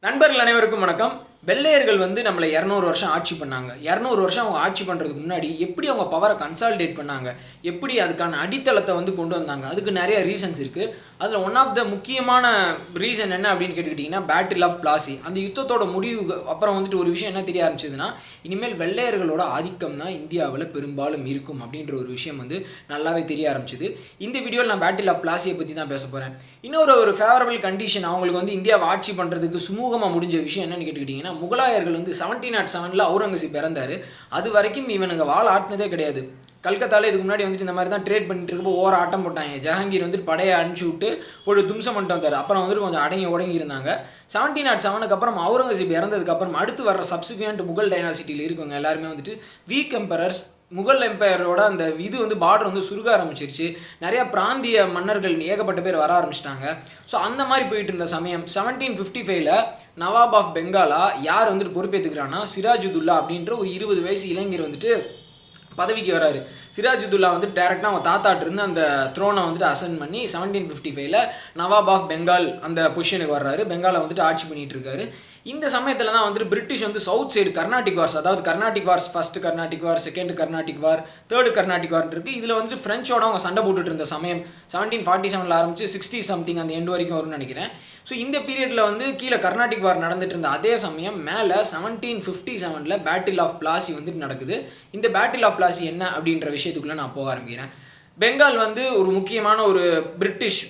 நண்பர்கள் அனைவருக்கும் வணக்கம். வெள்ளையர்கள் நம்மளை 200 வருஷம் ஆட்சி பண்ணாங்க. 200 வருஷம் அவங்க ஆட்சி பண்ணுறதுக்கு முன்னாடி எப்படி அவங்க பவரை கன்சாலிடேட் பண்ணாங்க, எப்படி அதுக்கான அடித்தளத்தை கொண்டு வந்தாங்க, அதுக்கு நிறைய ரீசன்ஸ் இருக்குது. அதில் ஒன் ஆஃப் த முக்கியமான ரீசன் என்ன அப்படின்னு கேட்டுக்கிட்டிங்கன்னா பேட்டில் ஆஃப் பிளாசி. அந்த யுத்தத்தோட முடிவு அப்புறம் ஒரு விஷயம் என்ன தெரிய ஆரம்பிச்சதுன்னா, இனிமேல் வெள்ளையர்களோட ஆதிக்கம் தான் இந்தியாவில் பெரும்பாலும் இருக்கும் அப்படின்ற ஒரு விஷயம் நல்லாவே தெரிய ஆரம்பிச்சிது. இந்த வீடியோவில் நான் பேட்டில் ஆஃப் பிளாசியை பற்றி தான் பேச போகிறேன். இன்னொரு ஃபேவரபிள் கண்டிஷன் அவங்களுக்கு இந்தியாவை ஆட்சி பண்ணுறதுக்கு சுமூகமாக முடிஞ்ச விஷயம் என்னன்னு கேட்டுக்கிட்டிங்கன்னா, முகலாயர்கள் 1707 அவுரங்கசீப் இறந்தார். அது வரைக்கும் இவனுங்க வாள் ஆட்டினதே கிடையாது. கல்கத்தாவில் இதுக்கு முன்னாடி இந்த மாதிரி தான் ட்ரேட் பண்ணிட்டு இருக்கப்போ ஓர ஆட்டம் போட்டாங்க. ஜஹாங்கீர் படையை அனுப்பிச்சி விட்டு ஒரு தும்சம் பண்ணிட்டு வந்தார். அப்புறம் கொஞ்சம் அடங்கி இருந்தாங்க. 1707 அப்புறம் அவுரங்கசீப் இறந்ததுக்கப்புறம் அடுத்து வர்ற சப்சிக்வெண்ட் முகல் டைனாசிட்டியில் இருக்கவங்க எல்லாருமே வீக் எம்பரர்ஸ். முகல் எம்பையரோட அந்த பார்டர் சுருக ஆரம்பிச்சிருச்சு. நிறையா பிராந்திய மன்னர்கள் ஏகப்பட்ட பேர் வர ஆரம்பிச்சிட்டாங்க. ஸோ அந்த மாதிரி போயிட்டு இருந்த சமயம் 1755 நவாப் ஆஃப் பெங்காலா யார் பொறுப்பேற்றுக்கிறான்னா சிராஜுதுல்லா அப்படின்ற ஒரு 20 வயசு இளைஞர் பதவிக்கு வராரு. சிராஜுதுல்லா டேரெக்டாக அவங்க தாத்தாட்டிருந்து அந்த த்ரோனை அசைன் பண்ணி 1755 நவாப் ஆஃப் பெங்கால் அந்த பொசிஷனுக்கு வர்றாரு. பெங்காலை ஆட்சி பண்ணிட்டு இருக்காரு. இந்த சமயத்தில் தான் British south side Carnatic Wars, அதாவது கர்நாடிக் வார்ஸ், ஃபர்ஸ்ட் கர்நாடிக் வார், செகண்ட் கர்நாடிக் வார், தேர்டு கர்நாடிக் வார் இருக்குது. இதில் ஃப்ரெஞ்சோட அவங்க சண்டை போட்டுட்டு இருந்த சமயம் 1747 ஆரம்பிச்சு 60 சம்திங் அந்த எண்டு வரைக்கும் வரும்னு நினைக்கிறேன். ஸோ இந்த பீரியடில் கீழே கர்நாடிக் வார் நடந்துட்டு இருந்த அதே சமயம் மேலே 1757 பேட்டில் ஆஃப் பிளாசி நடக்குது. இந்த பேட்டில் ஆஃப் பிளாசி என்ன அப்படின்ற விஷயத்துக்குள்ளே நான் போக ஆரம்பிக்கிறேன். பெங்கால் ஒரு முக்கியமான ஒரு பிரிட்டிஷ்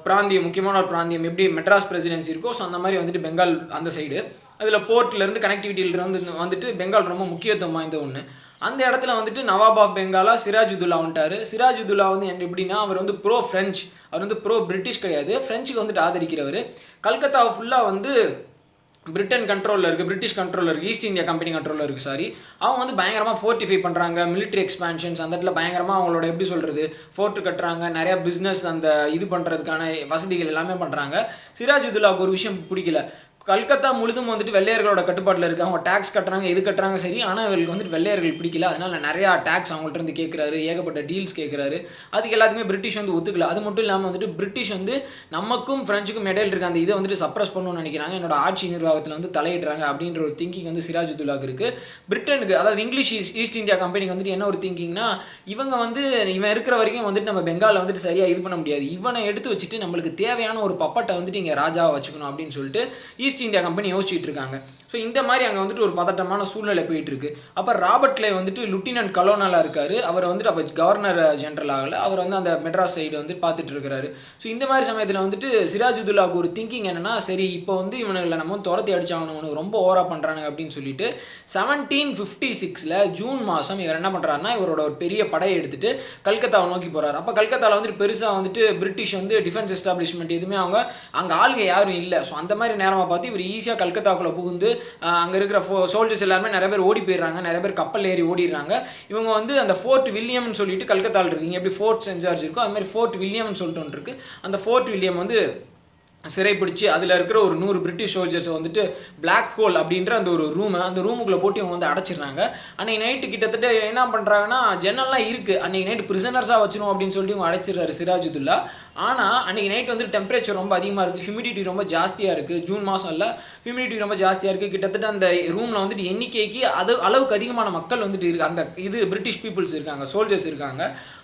பிராந்தியம், முக்கியமான ஒரு பிராந்தியம். எப்படி மெட்ராஸ் பிரசிடென்சி இருக்கோ, ஸோ அந்த மாதிரி பெங்கால் அந்த சைடு. அதில் போர்ட்லேருந்து கனெக்டிவிட்டியிலிருந்து பெங்கால் ரொம்ப முக்கியத்துவம் வாய்ந்த ஒன்று. அந்த இடத்துல நவாப் ஆஃப் பெங்காலா சிராஜுதுல்லா வந்துட்டார். சிராஜுதுல்லா எப்படின்னா அவர் ப்ரோ ஃப்ரெஞ்ச், அவர் ப்ரோ பிரிட்டிஷ் கிடையாது, ஃப்ரெஞ்சுக்கு ஆதரிக்கிறவர். கல்கத்தாவை ஃபுல்லாக பிரிட்டன் கண்ட்ரோலில் இருக்குது, பிரிட்டிஷ் கண்ட்ரோலில் இருக்குது, ஈஸ்ட் இந்தியா கம்பெனி கண்ட்ரோலில் இருக்குது. சாரி, அவங்க பயங்கரமாக ஃபோர்ட்டிஃபை பண்ணுறாங்க. மிலிட்ரி எக்ஸ்பான்ஷன்ஸ் அந்த இடத்துல பயங்கரமாக அவங்களோட எப்படி சொல்கிறது ஃபோர்ட்டு கட்டுறாங்க. நிறையா பிஸ்னஸ் அந்த இது பண்ணுறதுக்கான வசதிகள் எல்லாமே பண்ணுறாங்க. சிராஜுதுல்லாவுக்கு ஒரு விஷயம் பிடிக்கல. கல்கத்தா முழுதும் வெள்ளையர்களோட கட்டுப்பாட்டில் இருக்குது. அவங்க டேக்ஸ் கட்டுறாங்க, எது கட்டுறாங்க சரி, ஆனால் இவர்களுக்கு வெள்ளையர்கள் பிடிக்கல. அதனால் நிறையா டேக்ஸ் அவங்கள்ட்ட கேட்குறாரு, ஏகப்பட்ட டீல்ஸ் கேட்குறாரு. அதுக்கு எல்லாத்துக்குமே பிரிட்டிஷ் ஒத்துக்கல. அது மட்டும் இல்லாமல் பிரிட்டிஷ் நமக்கும் ஃப்ரெஞ்சுக்கும் இடையில இருக்க அந்த இதை சப்ரஸ் பண்ணணும்னு நினைக்கிறாங்க. என்னோட ஆட்சி நிர்வாகத்தில் தலையிடுறாங்க அப்படின்ற ஒரு திங்கிங் சிராஜுதுல்லாவுக்கு இருக்குது. பிரிட்டனுக்கு, அதாவது இங்கிலீஷ் ஈஸ்ட் இந்தியா கம்பெனிக்கு என்ன ஒரு திங்கிங்னா, இவங்க இவன் இருக்கிற வரைக்கும் நம்ம பெங்காலில் சரியாக இது பண்ண முடியாது. இவனை எடுத்து வச்சுட்டு நம்மளுக்கு தேவையான ஒரு பப்பட்டை இங்கே ராஜாவை வச்சுக்கணும் அப்படின்னு சொல்லிட்டு ஈஸ்ட் இந்தியா கம்பெனி யோசிச்சுட்டு இருக்காங்க. ஸோ இந்த மாதிரி அங்கே ஒரு பதட்டமான சூழ்நிலை போயிட்டு இருக்கு. அப்போ ராபர்ட் கிளை லிeutenant கலோனலாக இருக்காரு. அவர் அப்போ கவர்னர் ஜெனரல் ஆகலை. அவர் அந்த மெட்ராஸ் சைடு பார்த்துட்டு இருக்கிறாரு. ஸோ இந்த மாதிரி சமயத்தில் சிராஜுதுல்லாவுக்கு ஒரு திங்கிங் என்னன்னா, சரி இப்போ இவனுங்களை நம்ம துரத்தி அடிச்சாகணும், ரொம்ப ஓவரா பண்ணுறாங்க அப்படின்னு சொல்லிட்டு 1756 ஜூன் மாதம் இவர் என்ன பண்ணுறாருன்னா, இவரோட ஒரு பெரிய படையை எடுத்துட்டு கல்கத்தாவை நோக்கி போகிறார். அப்போ கல்கத்தாவில் பெருசாக பிரிட்டிஷ் டிஃபென்ஸ் எஸ்டாப்ளிஷ்மெண்ட் எதுவுமே அங்கே ஆளுங்க யாரும் இல்லை. ஸோ அந்த மாதிரி நேரமாக பார்த்து இவர் ஈஸியாக கல்கத்தாக்குள்ளே புகுந்து அங்கே இருக்கிற சோல்ஜர்ஸ் எல்லாருமே நிறைய பேர் ஓடி போயிடுறாங்க, நிறைய பேர் கப்பல் ஏறி ஓடிடுறாங்க. இவங்க அந்த ஃபோர்ட் வில்லியம்னு சொல்லிட்டு கல்கத்தாவில் இருக்குங்க, எப்படி ஃபோர்ட் சென்ட் ஜார்ஜ் இருக்கோ அது மாதிரி ஃபோர்ட் வில்லியம்னு சொல்லிட்டு ஒன்று இருக்குது. அந்த ஃபோர்ட் வில்லியம் சிறைப்பிடிச்சு அதில் இருக்கிற ஒரு 100 பிரிட்டிஷ் சோல்ஜர்ஸை பிளாக் ஹோல் அப்படின்ற அந்த ஒரு அந்த ரூமுக்குள்ளே போட்டு இவங்க அடைச்சிடுறாங்க. அன்றைக்கி நைட்டு கிட்டத்தட்ட என்ன பண்ணுறாங்கன்னா, ஜன்னல்லாம் இருக்குது, அன்றைக்கி நைட்டு பிரிசனர்ஸாக வச்சிரும் அப்படின்னு சொல்லிட்டு இவங்க அடைச்சிடுறாரு சிராஜுதுல்லா. ஆனால் அன்றைக்கி நைட் டெம்பரேச்சர் ரொம்ப அதிகமாக இருக்குது, ஹியூமிடிட்டி ரொம்ப ஜாஸ்தியாக இருக்குது. ஜூன் மாதம் இல்லை, ஹியூமிடிட்டி ரொம்ப ஜாஸ்தியாக இருக்குது. கிட்டத்தட்ட அந்த ரூமில் எண்ணிக்கைக்கு அளவுக்கு அதிகமான மக்கள் இருக்குது. அந்த பிரிட்டிஷ் பீப்புள்ஸ் இருக்காங்க, சோல்ஜர்ஸ் இருக்காங்க.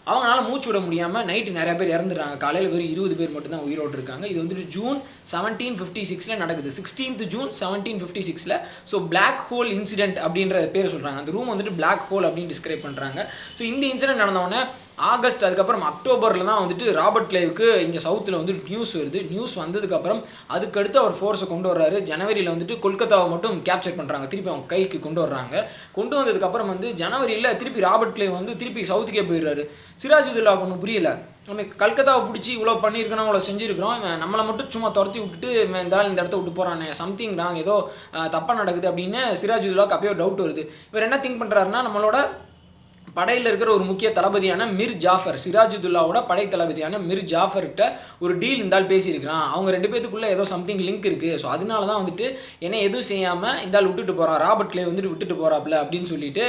அவங்களால மூச்சு விட முடியாமல் நைட்டு நிறைய பேர் இறந்துடுறாங்க. காலையில் வெறும் 20 பேர் மட்டும்தான் உயிரோடு இருக்காங்க. இது ஜூன் 1756 நடக்குது, 16th June 1756. So black hole incident அப்படின்ற பேர் சொல்கிறாங்க. அந்த ரூம் பிளாக் ஹோல் அப்படின்னு டிஸ்கிரைப் பண்ணுறாங்க. ஸோ இந்த இன்சிடென்ட் நடந்தவொடனே ஆகஸ்ட், அதுக்கப்புறம் அக்டோபரில் தான் ராபர்ட் கிளைவுக்கு இங்கே சவுத்தில் நியூஸ் வருது. நியூஸ் வந்ததுக்கப்புறம் அதுக்கடுத்து அவர் ஃபோர்ஸை கொண்டு வர்றாரு. ஜனவரியில் கொல்கத்தாவை மட்டும் கேப்சர் பண்ணுறாங்க, திருப்பி அவங்க கைக்கு கொண்டு வர்றாங்க. கொண்டு வந்ததுக்கப்புறம் ஜனவரியில் திருப்பி ராபர்ட் கிளைவ் திருப்பி சவுத்துக்கே போயிடுறாரு. சிராஜுதுல்லாவுக்கு ஒன்றும் புரியல, நம்ம கல்கத்தாவை பிடிச்சி இவ்வளோ பண்ணியிருக்கணும், இவ்வளோ செஞ்சுருக்கிறோம், நம்மளை மட்டும் சும்மா துரத்தி விட்டுட்டு இந்த இடத்த விட்டு போகிறானே, சம்திங் ராங், ஏதோ தப்பாக நடக்குது அப்படின்னு சிராஜுதுல்லாவுக்கு அப்பயே ஒரு டவுட் வருது. இவர் என்ன திங்க் பண்ணுறாருன்னா, நம்மளோட படையில் இருக்கிற ஒரு முக்கிய தளபதியான மிர் ஜாஃபர், சிராஜுதுல்லாவோட படை தளபதியான மிர் ஜாஃபர்கிட்ட ஒரு டீல் இருந்தால் பேசியிருக்கிறான். அவங்க 2 பேத்துக்குள்ளே ஏதோ சம்திங் லிங்க் இருக்குது. ஸோ அதனால தான் வந்துட்டு என்ன எதுவும் செய்யாமல் இருந்தால் விட்டுட்டு போகிறான், ராபர்ட் கிளைவ் வந்துட்டு விட்டுட்டு போகிறாப்புல அப்படின்னு சொல்லிட்டு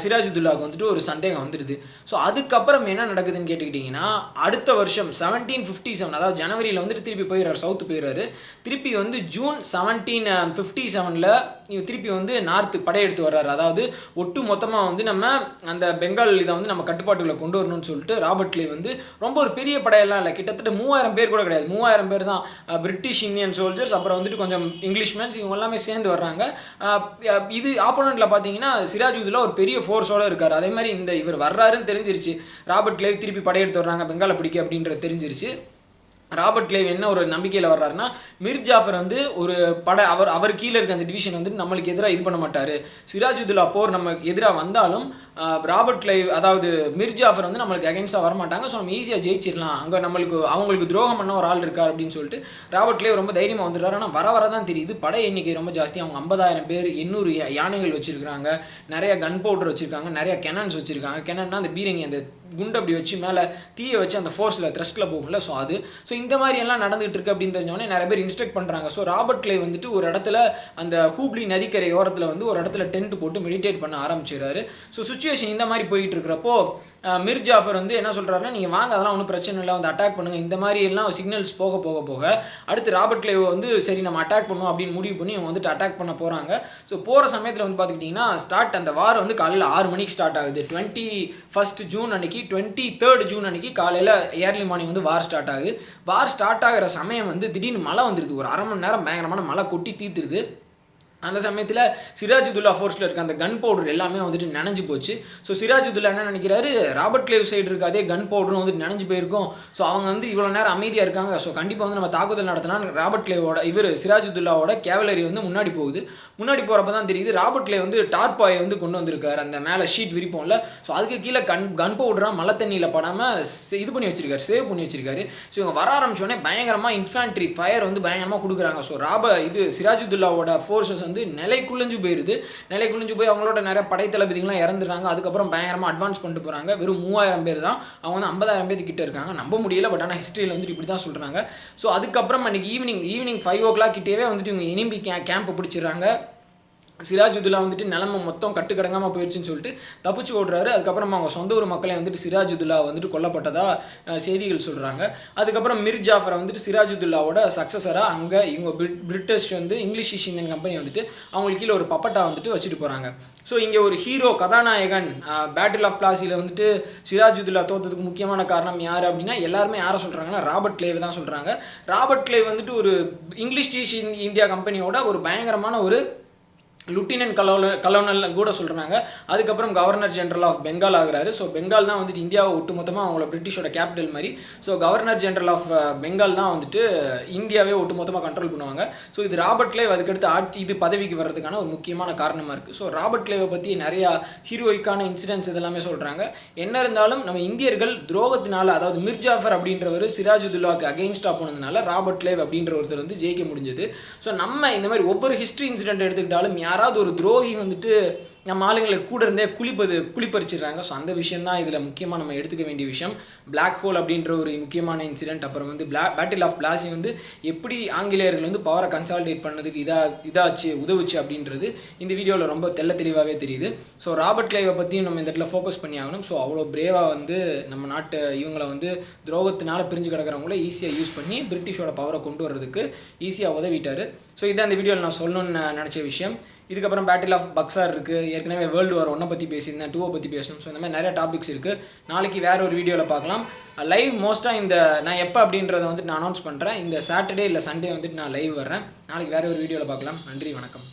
சிராஜுதுல்லாவுக்கு வந்துட்டு ஒரு சந்தேகம் வந்துடுது. ஸோ அதுக்கப்புறம் என்ன நடக்குதுன்னு கேட்டுக்கிட்டிங்கன்னா, அடுத்த வருஷம் 1757, அதாவது ஜனவரியில் வந்துட்டு திருப்பி போயிடுறாரு, சவுத்து போயிடுறாரு. திருப்பி வந்து ஜூன் 1757 திருப்பி வந்து நார்த்து படையெடுத்து வர்றாரு. அதாவது ஒட்டு மொத்தமாக வந்து நம்ம அந்த பெங்கால் இதை வந்து நம்ம கட்டுப்பாட்டுகளை கொண்டு வரணும்னு சொல்லிட்டு ராபர்ட் கிளைவ் வந்து ரொம்ப ஒரு பெரிய படையெல்லாம் இல்லை, கிட்டத்தட்ட 3000 பேர் கூட கிடையாது, 3000 பேர் தான். பிரிட்டிஷ் இந்தியன் சோல்ஜர்ஸ், அப்புறம் வந்துட்டு கொஞ்சம் இங்கிலீஷ்மேன்ஸ், இவங்க எல்லாமே சேர்ந்து வர்றாங்க. இது ஆப்போனண்ட்டில் பார்த்தீங்கன்னா சிராஜுதுல்லா ஒரு பெரிய ஃபோர்ஸோடு இருக்கார். அதே மாதிரி இந்த இவர் வர்றாருன்னு தெரிஞ்சிருச்சு, ராபர்ட் கிளைவ் திருப்பி படையெடுத்து வர்றாங்க பெங்காலை பிடிக்க அப்படின்றது தெரிஞ்சிருச்சு. ராபர்ட் கிளைவ் என்ன ஒரு நம்பிக்கையில் வர்றாருன்னா, மிர் ஜாஃபர் வந்து ஒரு அவர் கீழே இருக்க அந்த டிவிஷன் வந்து நம்மளுக்கு எதிராக இது பண்ண மாட்டார், சிராஜுதுல்லா போர் நம்ம எதிராக வந்தாலும் ராபர்ட் கிளைவ் அதாவது மிர் ஜாஃபர் வந்து நம்மளுக்கு அகென்ஸ்டாக வரமாட்டாங்க, ஸோ நம்ம ஈஸியாக ஜெயிச்சிடலாம், அங்கே அவங்களுக்கு துரோகம் பண்ண ஒரு ஆள் இருக்கார் அப்படின்னு சொல்லிட்டு ராபர்ட் கிளைவ் ரொம்ப தைரியமாக வந்துடுறாரு. ஆனால் வர தான் தெரியுது படை எண்ணிக்கை ரொம்ப ஜாஸ்தி. அவங்க 50,000 பேர், 800 யானைகள் வச்சுருக்காங்க, நிறைய கன் பவுடர் வச்சுருக்காங்க, நிறைய கெனன்ஸ் வச்சுருக்காங்க. கெனன்னா அந்த பீரங்கி, அந்த குண்டு அப்படி வச்சு மேலே தீயை வச்சு அந்த ஃபோர்ஸில் த்ரஸ்ட்டில் போகும்ல, ஸோ இந்த மாதிரி எல்லாம் நடந்துகிட்டு இருக்கு அப்படின்னு தெரிஞ்சவொடனே நிறைய பேர் இன்ஸ்ட்ரக்ட் பண்ணுறாங்க. ஸோ ராபர்ட் கிளைவ் வந்துட்டு ஒரு இடத்துல அந்த ஹூப்ளி நதிக்கரை ஓரத்தில் வந்து ஒரு இடத்துல டென்ட் போட்டு மெடிடேட் பண்ண ஆரம்பிச்சிடுறாரு. ஸோ சுச்சுவேஷன் இந்த மாதிரி போயிட்டு இருக்கிறப்போ மிர் ஜாஃபர் வந்து என்ன சொல்கிறாருன்னா, நீங்கள் வாங்க, அதெல்லாம் ஒன்றும் பிரச்சனை இல்லை, வந்து அட்டாக் பண்ணுங்கள், இந்த மாதிரி எல்லாம் சிக்னல்ஸ் போக அடுத்து ராபர்ட் கிளைவ் வந்து சரி நம்ம அட்டாக் பண்ணுவோம் அப்படின்னு முடிவு பண்ணி இவங்க வந்துட்டு அட்டாக் பண்ண போகிறாங்க. ஸோ போகிற சமயத்தில் வந்து பார்த்துக்கிட்டிங்கன்னா அந்த வார் வந்து காலையில் 6 மணிக்கு ஸ்டார்ட் ஆகுது. 21 ஜூன் அன்னைக்கு, 23 ஜூன் அன்னைக்கு காலையில் ஏர்லி மார்னிங் வந்து வார் ஸ்டார்ட் ஆகுது. வார் ஸ்டார்ட் ஆகிற சமயம் வந்து திடீர்னு மழை வந்துடுது, ஒரு அரை மணி நேரம் பயங்கரமான மழை கொட்டி தீர்த்துருது. அந்த சமயத்தில் சிராஜுதுல்லா ஃபோர்ஸில் இருக்க அந்த கன் பவுடர் எல்லாமே வந்துட்டு நனைஞ்சு போச்சு. ஸோ சிராஜுதுல்லா என்ன நினைக்கிறாரு, ராபர்ட் கிளைவ் சைடு இருக்க அதே கன் பவுடரும் வந்துட்டு நனைஞ்சு போயிருக்கும், ஸோ அவங்க வந்து இவ்வளோ நேரம் அமைதியாக இருக்காங்க, ஸோ கண்டிப்பாக வந்து நம்ம தாக்குதல் நடத்தினா ராபர்ட் கிளைவோட சிராஜுதுல்லாவோட கேவலரி வந்து முன்னாடி போகுது. முன்னாடி போகிறப்ப தான் தெரியுது ராபர்ட் கிளைவ் வந்து டார்பாயை வந்து கொண்டு வந்திருக்காரு, அந்த மேலே ஷீட் விரிப்போம்ல, ஸோ அதுக்கு கீழே கன் பவுடராக மழை தண்ணியில் படாமல் இது பண்ணி வச்சிருக்காரு, சேவ் பண்ணி வச்சிருக்காரு. ஸோ இவங்க வர ஆரம்பிச்சோடனே பயங்கரமாக இன்ஃபேண்ட்ரி ஃபயர் வந்து பயங்கரமாக கொடுக்குறாங்க. ஸோ சிராஜுதுல்லாவோட ஃபோர்ஸஸ் வந்து நிலை குளிஞ்சு போய் அவங்களோட நிறைய படை தளபதிகள்லாம் இறந்துடுறாங்க. அதுக்கப்புறம் பயங்கரமாக அட்வான்ஸ் பண்ணிட்டு போகிறாங்க. வெறும் 3000 பேர் தான், அவங்க வந்து 50,000 பேர் கிட்ட இருக்காங்க. நம்ப முடியல, பட் ஆனால் ஹிஸ்ட்ரியில் வந்துட்டு இப்படி தான் சொல்கிறாங்க. ஸோ அதுக்கப்புறம் அன்றைக்கி ஈவினிங் 5 o'clock கிட்டேவே வந்துட்டு இவங்க எனிமி கேம்ப் பிடிச்சிடுறாங்க. சிராஜுதுல்லா வந்துட்டு நிலமை மொத்தம் கட்டுக்கடங்காமல் போயிடுச்சுன்னு சொல்லிட்டு தப்பிச்சு ஓடுறாரு. அதுக்கப்புறம் அவங்க சொந்த ஊர் மக்களை வந்துட்டு சிராஜுதுல்லா வந்துட்டு கொல்லப்பட்டதாக செய்திகள் சொல்கிறாங்க. அதுக்கப்புறம் மிர் ஜாஃபரை வந்துட்டு சிராஜுதுல்லாவோட சக்ஸஸராக அங்கே இவங்க பிரிட்டிஷ் வந்து இங்கிலீஷ் ஈஸ்ட் இந்தியன் கம்பெனி வந்துட்டு அவங்களுக்கு கீழே ஒரு பப்பட்டா வந்துட்டு வச்சுட்டு போகிறாங்க. ஸோ இங்கே ஒரு ஹீரோ கதாநாயகன் பேட்டில் ஆஃப் பிளாசியில் வந்துட்டு சிராஜுதுல்லா தோற்றதுக்கு முக்கியமான காரணம் யார் அப்படின்னா, எல்லாருமே யாரை சொல்கிறாங்கன்னா ராபர்ட் கிளைவ் தான் சொல்கிறாங்க. ராபர்ட் கிளைவ் வந்துட்டு ஒரு இங்கிலீஷ் ஈஸ்ட் இந்தியா கம்பெனியோட ஒரு பயங்கரமான ஒரு லுட்டினன்ட் கலோனல் கூட சொல்கிறாங்க. அதுக்கப்புறம் கவர்னர் ஜெனரல் ஆஃப் பெங்கால் ஆகிறாரு. ஸோ பெங்கால் தான் வந்துட்டு இந்தியாவை ஒட்டுமொத்தமாக அவங்கள பிரிட்டிஷோட கேபிட்டல் மாதிரி. So governor general of Bengal தான் வந்துட்டு இந்தியாவே ஒட்டுமொத்தமாக கண்ட்ரோல் பண்ணுவாங்க. ஸோ இது ராபர்ட் கிளைவ் அதுக்கடுத்து இது பதவிக்கு வர்றதுக்கான ஒரு முக்கியமான காரணமாக இருக்குது. ஸோ ராபர்ட் கிளைவை பற்றி நிறையா ஹீரோயிக்கான இன்சிடென்ட்ஸ் இதெல்லாமே சொல்கிறாங்க. என்ன இருந்தாலும் நம்ம இந்தியர்கள் துரோகத்தினால, அதாவது மிர் ஜாஃபர் அப்படின்றவர் சிராஜுதுல்லாவுக்கு அகெயின்ஸ்டாக போனதுனால ராபர்ட் கிளைவ் அப்படின்ற ஒருத்தர் வந்து ஜெயிக்க முடிஞ்சது. ஸோ நம்ம இந்த மாதிரி ஒவ்வொரு ஹிஸ்ட்ரி இன்சிடென்ட் எடுத்துக்கிட்டாலும் யாராவது ஒரு துரோகி வந்துட்டு நம்ம ஆளுங்களை கூட இருந்தே குளிப்பறிச்சிடுறாங்க. ஸோ அந்த விஷயம் தான் இதில் முக்கியமாக நம்ம எடுத்துக்க வேண்டிய விஷயம். பிளாக் ஹோல் அப்படின்ற ஒரு முக்கியமான இன்சிடென்ட், அப்புறம் வந்து பேட்டில் ஆஃப் பிளாசி வந்து எப்படி ஆங்கிலேயர்கள் வந்து பவரை கன்சாலிடேட் பண்ணதுக்கு உதவுச்சு அப்படின்றது இந்த வீடியோவில் ரொம்ப தெளிவாகவே தெரியுது. ஸோ ராபர்ட் கிளைவை பற்றியும் நம்ம இந்த இடத்துல ஃபோக்கஸ் பண்ணி ஆகணும். ஸோ அவ்வளோ பிரேவாக வந்து நம்ம நாட்டு இவங்களை வந்து துரோகத்தினால பிரிஞ்சு கிடக்கிறவங்கள ஈஸியாக யூஸ் பண்ணி பிரிட்டிஷோட பவரை கொண்டு வர்றதுக்கு ஈஸியாக உதவிட்டார். ஸோ இதான் இந்த வீடியோவில் நான் சொல்லணும்னு நினச்ச விஷயம். இதுக்கப்புறம் பேட்டில் ஆஃப் பக்சார் இருக்குது, ஏற்கனவே வேர்ல்டு வார் 1 பற்றி பேசியிருந்தேன், 2 பற்றி பேசணும். ஸோ இந்த மாதிரி நிறைய டாபிக்ஸ் இருக்குது. நாளைக்கு வேறு ஒரு வீடியோவில் பார்க்கலாம். லைவ் மோஸ்ட்டாக நான் எப்போ அப்படின்றத வந்துட்டு நான் அனௌன்ஸ் பண்ணுறேன். இந்த சாட்டர்டே இல்லை சண்டே வந்துட்டு நான் லைவ் வர்றேன். நாளைக்கு வேறு ஒரு வீடியோவில் பார்க்கலாம். நன்றி, வணக்கம்.